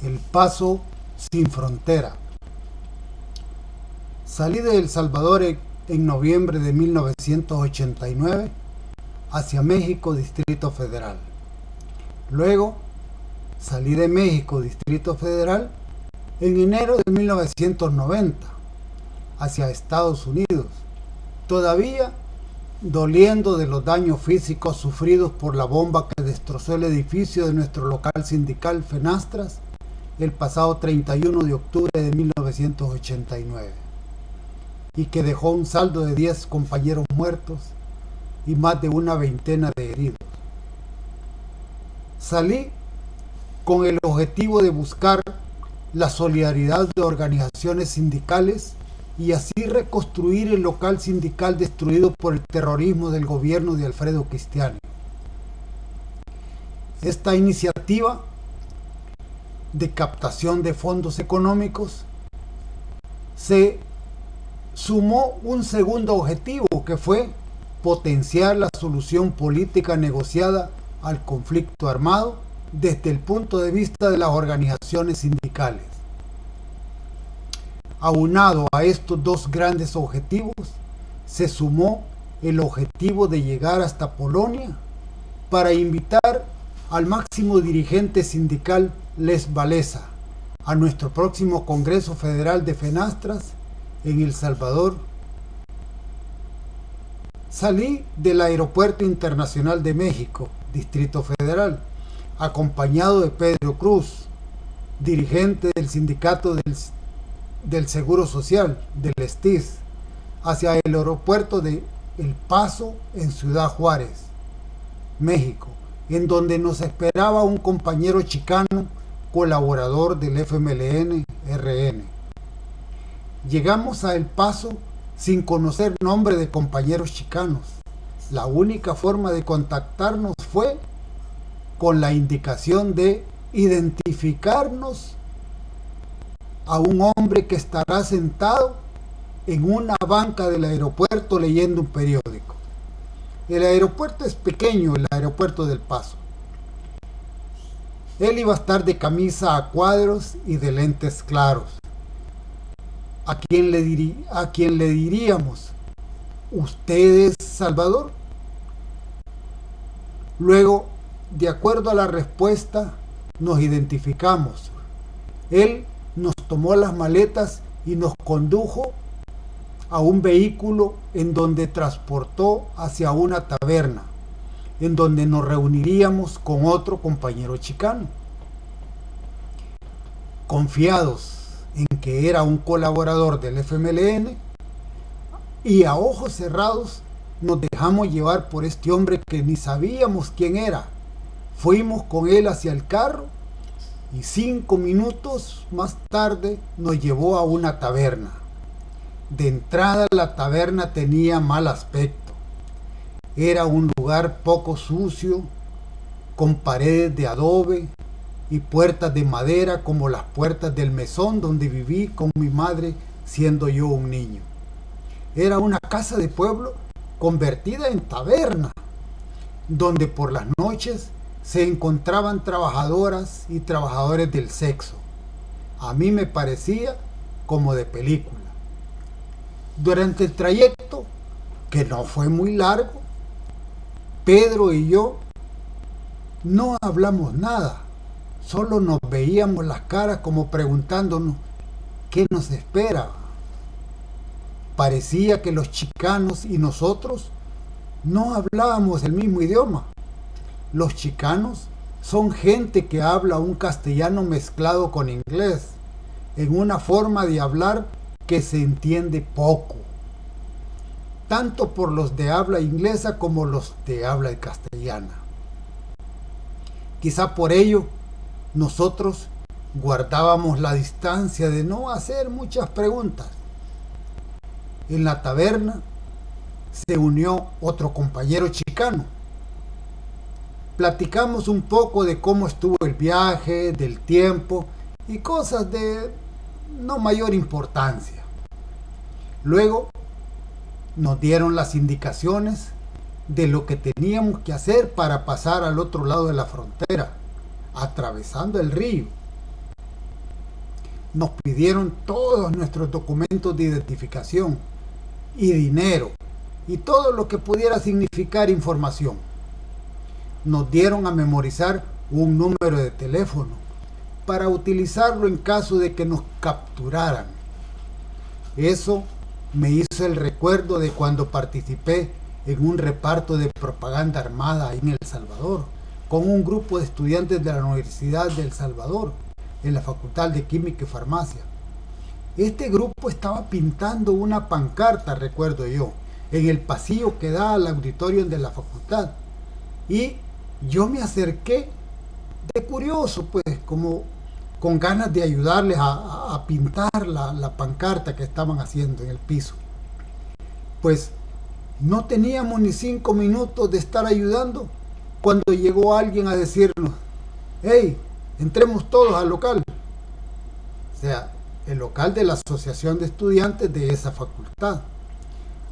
El Paso sin frontera. Salí de El Salvador en noviembre de 1989 hacia México, Distrito Federal. Luego salí de México, Distrito Federal, en enero de 1990 hacia Estados Unidos, todavía doliendo de los daños físicos sufridos por la bomba que destrozó el edificio de nuestro local sindical Fenastras el pasado 31 de octubre de 1989 y que dejó un saldo de 10 compañeros muertos y más de una veintena de heridos. Salí con el objetivo de buscar la solidaridad de organizaciones sindicales y así reconstruir el local sindical destruido por el terrorismo del gobierno de Alfredo Cristiani. Esta iniciativa de captación de fondos económicos se sumó un segundo objetivo, que fue potenciar la solución política negociada al conflicto armado desde el punto de vista de las organizaciones sindicales. Aunado a estos dos grandes objetivos, se sumó el objetivo de llegar hasta Polonia para invitar al máximo dirigente sindical Lech Walesa a nuestro próximo Congreso Federal de Fenastras en El Salvador. Salí del Aeropuerto Internacional de México, Distrito Federal, acompañado de Pedro Cruz, dirigente del Sindicato del Seguro Social, del STIS, hacia el aeropuerto de El Paso en Ciudad Juárez, México, en donde nos esperaba un compañero chicano, colaborador del FMLN-RN. Llegamos a El Paso sin conocer nombre de compañeros chicanos. La única forma de contactarnos fue con la indicación de identificarnos a un hombre que estará sentado en una banca del aeropuerto leyendo un periódico. El aeropuerto es pequeño, el aeropuerto del Paso. Él iba a estar de camisa a cuadros y de lentes claros. ¿A quién le diríamos? ¿Usted es Salvador? Luego, de acuerdo a la respuesta, nos identificamos. Él nos tomó las maletas y nos condujo a un vehículo en donde transportó hacia una taberna, en donde nos reuniríamos con otro compañero chicano. Confiados en que era un colaborador del FMLN, y a ojos cerrados nos dejamos llevar por este hombre que ni sabíamos quién era. Fuimos con él hacia el carro y 5 minutos más tarde nos llevó a una taberna. De entrada, la taberna tenía mal aspecto. Era un lugar poco sucio, con paredes de adobe y puertas de madera como las puertas del mesón donde viví con mi madre siendo yo un niño. Era una casa de pueblo convertida en taberna, donde por las noches se encontraban trabajadoras y trabajadores del sexo. A mí me parecía como de película. Durante el trayecto, que no fue muy largo, Pedro y yo no hablamos nada, solo nos veíamos las caras como preguntándonos qué nos espera. Parecía que los chicanos y nosotros no hablábamos el mismo idioma. Los chicanos son gente que habla un castellano mezclado con inglés, en una forma de hablar que se entiende poco, tanto por los de habla inglesa como los de habla castellana. Quizá por ello nosotros guardábamos la distancia de no hacer muchas preguntas. En la taberna se unió otro compañero chicano. Platicamos un poco de cómo estuvo el viaje, del tiempo y cosas de no mayor importancia. Luego nos dieron las indicaciones de lo que teníamos que hacer para pasar al otro lado de la frontera, atravesando el río. nos pidieron todos nuestros documentos de identificación y dinero y todo lo que pudiera significar información. Nos dieron a memorizar un número de teléfono para utilizarlo en caso de que nos capturaran. Eso me hizo el recuerdo de cuando participé en un reparto de propaganda armada en El Salvador, con un grupo de estudiantes de la Universidad de El Salvador, en la Facultad de Química y Farmacia. Este grupo estaba pintando una pancarta, recuerdo yo, en el pasillo que da al auditorio de la facultad. Y yo me acerqué de curioso, pues, como con ganas de ayudarles a pintar la pancarta que estaban haciendo en el piso. Pues no teníamos ni 5 minutos de estar ayudando cuando llegó alguien a decirnos: hey, entremos todos al local. O sea, el local de la asociación de estudiantes de esa facultad.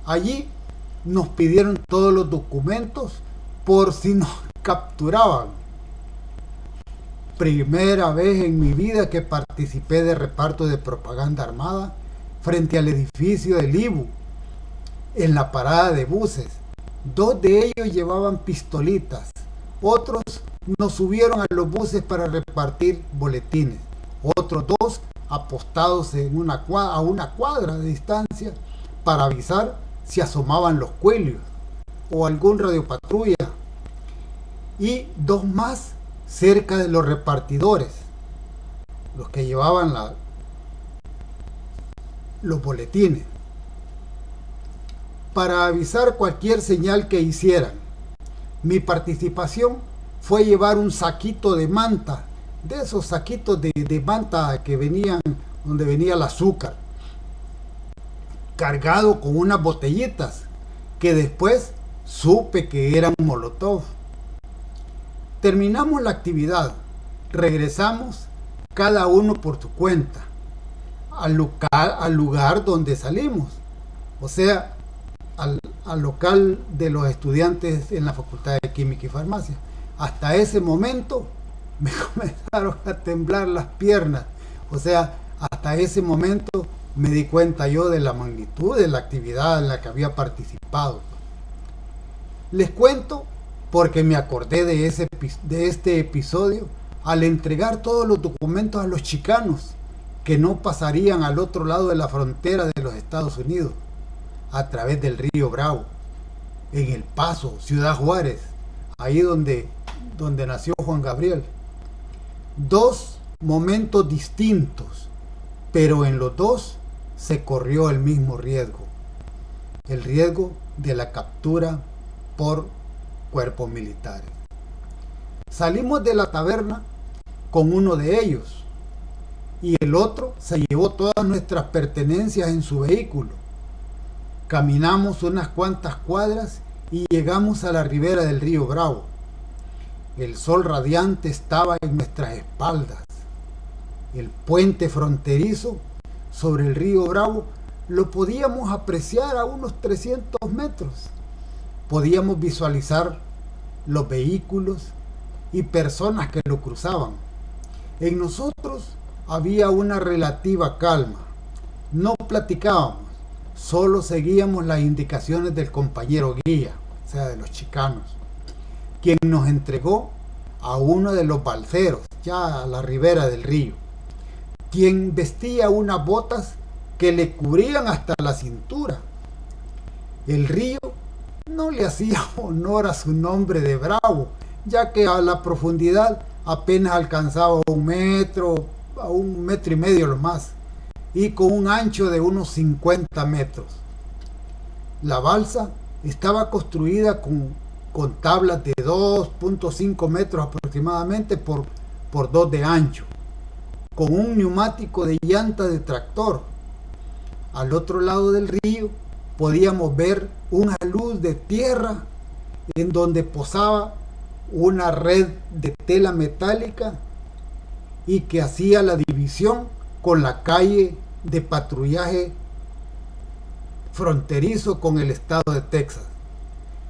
Allí nos pidieron todos los documentos por si nos capturaban. Primera vez en mi vida que participé de reparto de propaganda armada frente al edificio del IBU, en la parada de buses. 2 de ellos llevaban pistolitas, otros nos subieron a los buses para repartir boletines, otros 2 apostados a una cuadra de distancia para avisar si asomaban los cuellos o algún radiopatrulla, y 2 más cerca de los repartidores, los que llevaban los boletines, para avisar cualquier señal que hicieran. Mi participación fue llevar un saquito de manta, de esos saquitos de manta que venían, donde venía el azúcar, cargado con unas botellitas que después supe que eran molotov. Terminamos la actividad, regresamos cada uno por su cuenta al lugar donde salimos, o sea, al local de los estudiantes en la Facultad de Química y Farmacia. Hasta ese momento me comenzaron a temblar las piernas, o sea, hasta ese momento me di cuenta yo de la magnitud de la actividad en la que había participado. Les cuento porque me acordé de este episodio al entregar todos los documentos a los chicanos que no pasarían al otro lado de la frontera de los Estados Unidos, a través del río Bravo, en El Paso, Ciudad Juárez, ahí donde nació Juan Gabriel. 2 momentos distintos, pero en los 2 se corrió el mismo riesgo, el riesgo de la captura por cuerpos militares. Salimos de la taberna con uno de ellos y el otro se llevó todas nuestras pertenencias en su vehículo. Caminamos unas cuantas cuadras y llegamos a la ribera del río Bravo. El sol radiante estaba en nuestras espaldas. El puente fronterizo sobre el río Bravo lo podíamos apreciar a unos 300 metros. Podíamos visualizar los vehículos y personas que lo cruzaban. En nosotros había una relativa calma. No platicábamos, solo seguíamos las indicaciones del compañero guía, o sea, de los chicanos, quien nos entregó a uno de los balseros, ya a la ribera del río, quien vestía unas botas que le cubrían hasta la cintura. El río no le hacía honor a su nombre de Bravo, ya que a la profundidad apenas alcanzaba 1 metro, a 1,5 metros lo más, y con un ancho de unos 50 metros. La balsa estaba construida con tablas de 2,5 metros aproximadamente por 2 de ancho, con un neumático de llanta de tractor. Al otro lado del río podíamos ver una luz de tierra en donde posaba una red de tela metálica y que hacía la división con la calle de patrullaje fronterizo con el estado de Texas,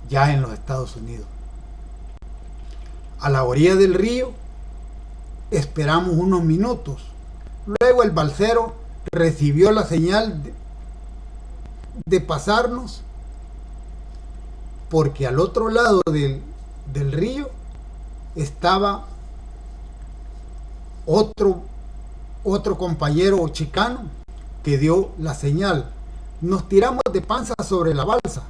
ya en los Estados Unidos. A la orilla del río esperamos unos minutos Luego el balsero recibió la señal de pasarnos, porque al otro lado del río estaba otro compañero chicano que dio la señal. Nos tiramos de panza sobre la balsa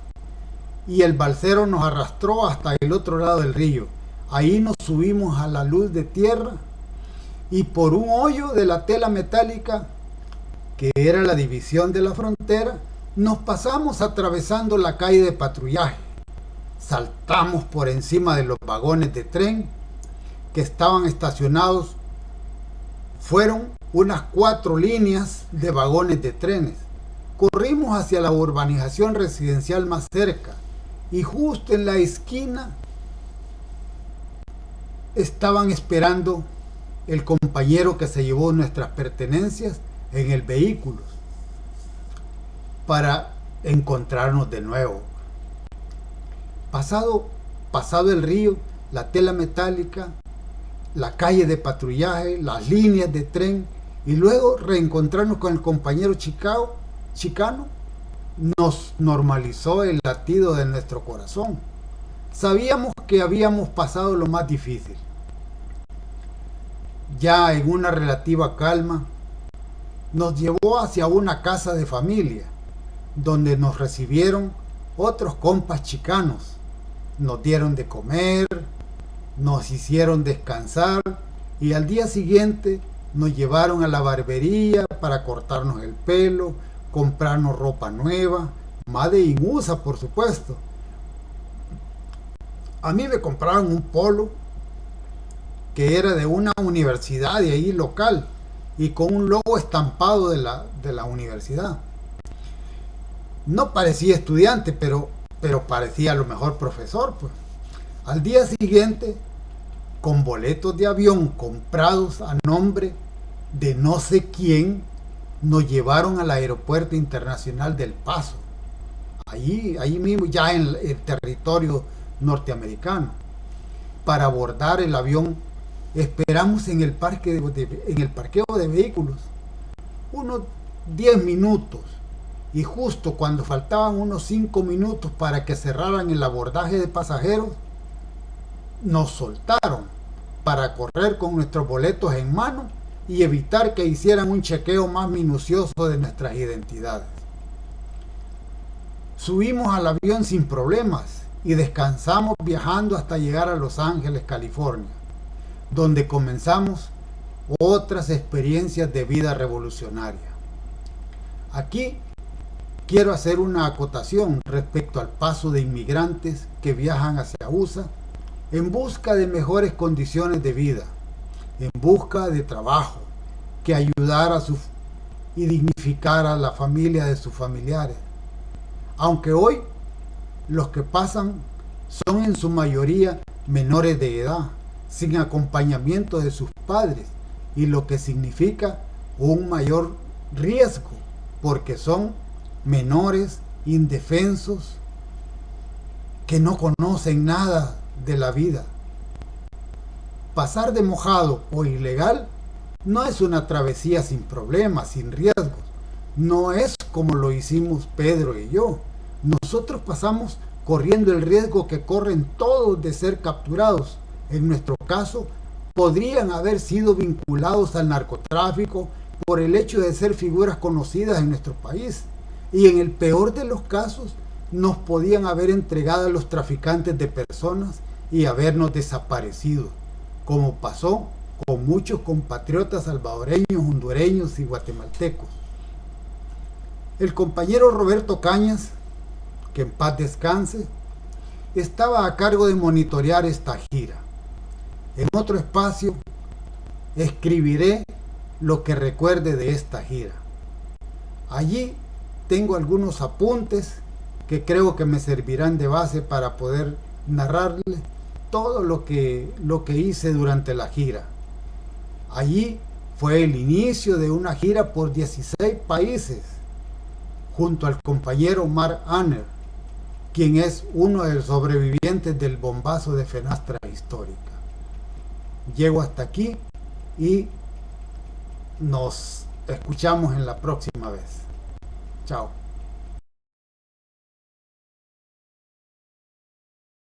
y el balsero nos arrastró hasta el otro lado del río. Ahí nos subimos a la luz de tierra y por un hoyo de la tela metálica, que era la división de la frontera, nos pasamos atravesando la calle de patrullaje. Saltamos por encima de los vagones de tren que estaban estacionados. Fueron unas 4 líneas de vagones de trenes. Corrimos hacia la urbanización residencial más cerca y justo en la esquina estaban esperando el compañero que se llevó nuestras pertenencias en el vehículo para encontrarnos de nuevo. Pasado el río, la tela metálica, la calle de patrullaje, las líneas de tren y luego reencontrarnos con el compañero chicano, nos normalizó el latido de nuestro corazón. Sabíamos que habíamos pasado lo más difícil. Ya en una relativa calma, nos llevó hacia una casa de familia, donde nos recibieron otros compas chicanos. Nos dieron de comer, nos hicieron descansar y al día siguiente nos llevaron a la barbería para cortarnos el pelo, comprarnos ropa nueva, Made in USA, por supuesto. A mí me compraron un polo que era de una universidad de ahí local y con un logo estampado de la universidad. No parecía estudiante, pero parecía a lo mejor profesor, pues. Al día siguiente, con boletos de avión comprados a nombre de no sé quién, nos llevaron al aeropuerto internacional del Paso, ahí mismo, ya en el territorio norteamericano. Para abordar el avión, esperamos en el parqueo de vehículos unos 10 minutos. Y justo cuando faltaban unos 5 minutos para que cerraran el abordaje de pasajeros, nos soltaron para correr con nuestros boletos en mano y evitar que hicieran un chequeo más minucioso de nuestras identidades. Subimos al avión sin problemas y descansamos viajando hasta llegar a Los Ángeles, California, donde comenzamos otras experiencias de vida revolucionaria. Aquí quiero hacer una acotación respecto al paso de inmigrantes que viajan hacia USA en busca de mejores condiciones de vida, en busca de trabajo, que ayudara y dignificara a la familia de sus familiares. Aunque hoy los que pasan son en su mayoría menores de edad, sin acompañamiento de sus padres, y lo que significa un mayor riesgo, porque son menores, indefensos, que no conocen nada de la vida. Pasar de mojado o ilegal no es una travesía sin problemas, sin riesgos. No es como lo hicimos Pedro y yo. Nosotros pasamos corriendo el riesgo que corren todos de ser capturados. En nuestro caso, podrían haber sido vinculados al narcotráfico por el hecho de ser figuras conocidas en nuestro país. Y en el peor de los casos, nos podían haber entregado a los traficantes de personas y habernos desaparecido, como pasó con muchos compatriotas salvadoreños, hondureños y guatemaltecos. El compañero Roberto Cañas, que en paz descanse, estaba a cargo de monitorear esta gira. En otro espacio escribiré lo que recuerde de esta gira. Allí tengo algunos apuntes que creo que me servirán de base para poder narrarles todo lo que hice durante la gira. Allí fue el inicio de una gira por 16 países, junto al compañero Mark Anner, quien es uno de los sobrevivientes del bombazo de Fenastra histórica. Llego hasta aquí y Nos escuchamos en la próxima vez. Chao.